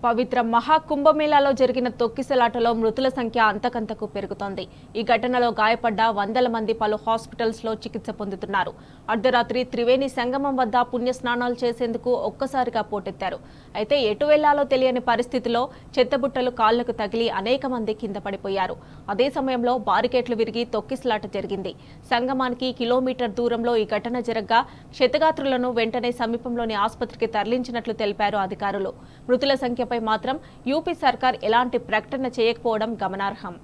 పవిత్ర మహాకుంభమేళాలో జరిగిన తొక్కిసలాటలో మృతుల సంఖ్య అంతకంతకు పెరుగుతోంది. ఈ ఘటనలో గాయపడ్డ వందల మంది పలు హాస్పిటల్స్ లో చికిత్స పొందుతున్నారు. అర్ధరాత్రి త్రివేణి సంగమం వద్ద పుణ్యస్నానాలు చేసేందుకు ఒక్కసారిగా పోటెత్తారు. అయితే ఎటు వెళ్లాలో తెలియని పరిస్థితిలో చెత్తబుట్టలు కాళ్లకు తగిలి అనేక మంది కింద పడిపోయారు. అదే సమయంలో బారికేట్లు విరిగి తొక్కిసలాట జరిగింది. సంగమానికి కిలోమీటర్ దూరంలో ఈ ఘటన జరగ్గా క్షతగాత్రులను వెంటనే సమీపంలోని ఆసుపత్రికి తరలించినట్లు తెలిపారు అధికారులు. మృతుల సంఖ్య మాత్రం యూపీ సర్కార్ ఎలాంటి ప్రకటన చేయకపోవడం గమనార్హం.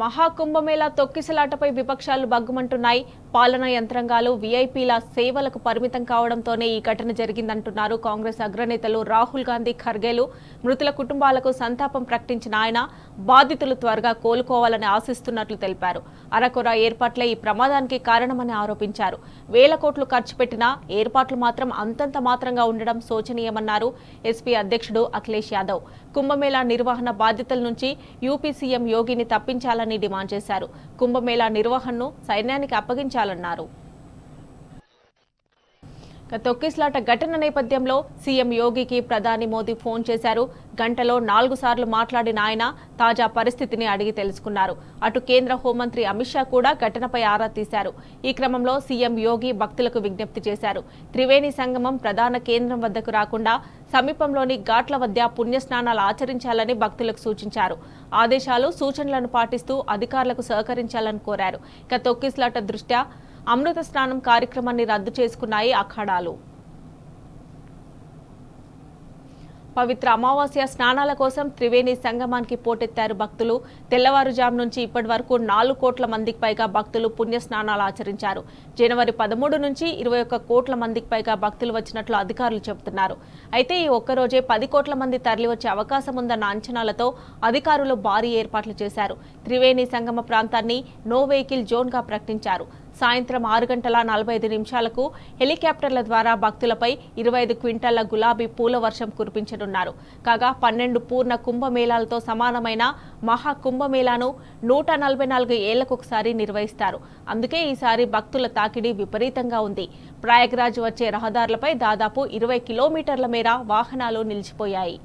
మహాకుంభమేళా తొక్కిసలాటపై విపక్షాలు బగ్గుమంటున్నాయి. పాలనా యంత్రాంగాలు వీఐపీల సేవలకు పరిమితం కావడంతోనే ఈ ఘటన జరిగిందంటున్నారు కాంగ్రెస్ అగ్రనేతలు రాహుల్ గాంధీ, ఖర్గేలు. మృతుల కుటుంబాలకు సంతాపం ప్రకటించిన ఆయన బాధితులు త్వరగా కోలుకోవాలని ఆశిస్తున్నట్లు తెలిపారు. అరకొర ఏర్పాట్లే ఈ ప్రమాదానికి కారణమని ఆరోపించారు. వేల కోట్లు ఖర్చు పెట్టినా ఏర్పాట్లు మాత్రం అంతంత మాత్రంగా ఉండడం శోచనీయమన్నారు ఎస్పీ అధ్యక్షుడు అఖిలేష్ యాదవ్. కుంభమేళా నిర్వహణ బాధ్యతల నుంచి యూపీ సీఎం యోగిని తప్పించాలని డిమాండ్ చేశారు. కుంభమేళా నిర్వహణను సైన్యానికి అప్పగించాలన్నారు. తొక్కిసలాట ఘటన నేపథ్యంలో సీఎం యోగికి ప్రధాని మోదీ ఫోన్ చేశారు. గంటలో 4 సార్లు మాట్లాడిన ఆయన తాజా పరిస్థితిని అడిగి తెలుసుకున్నారు. అటు కేంద్ర హోంమంత్రి అమిత్ షా కూడా ఘటనపై ఆరా తీశారు. ఈ క్రమంలో సీఎం యోగి భక్తులకు విజ్ఞప్తి చేశారు. త్రివేణి సంగమం ప్రధాన కేంద్రం వద్దకు రాకుండా సమీపంలోని ఘాట్ల వద్ద పుణ్యస్నానాలు ఆచరించాలని భక్తులకు సూచించారు. ఆదేశాలు, సూచనలను పాటిస్తూ అధికారులకు సహకరించాలని కోరారు. ఇక తొక్కిసలాట దృష్ట్యా అమృత స్నానం కార్యక్రమాన్ని రద్దు చేసుకున్నాయి అఖాడాలు. పవిత్ర అమావాస్య స్నానాల కోసం త్రివేణి సంగమానికి పోటెత్తారు భక్తులు. తెల్లవారుజాము నుంచి ఇప్పటి వరకు 4 కోట్ల మందికి పైగా భక్తులు పుణ్యస్నానాలు ఆచరించారు. జనవరి 13 నుంచి 21 కోట్ల మందికి పైగా భక్తులు వచ్చినట్లు అధికారులు చెబుతున్నారు. అయితే ఈ ఒక్కరోజే 10 కోట్ల మంది తరలివచ్చే అవకాశం ఉందన్న అంచనాలతో అధికారులు భారీ ఏర్పాట్లు చేశారు. త్రివేణి సంగమ ప్రాంతాన్ని నో వెహికల్ జోన్గా ప్రకటించారు. సాయంత్రం 6:45 హెలికాప్టర్ల ద్వారా భక్తులపై 25 క్వింటాల గులాబీ పూల వర్షం కురిపించనున్నారు. కాగా 12 పూర్ణ కుంభమేళాలతో సమానమైన మహా కుంభమేళాను 144 ఏళ్లకొకసారి నిర్వహిస్తారు. అందుకే ఈసారి భక్తుల తాకిడి విపరీతంగా ఉంది. ప్రయాగ్రాజ్ వచ్చే రహదారులపై దాదాపు 20 కిలోమీటర్ల మేర వాహనాలు నిలిచిపోయాయి.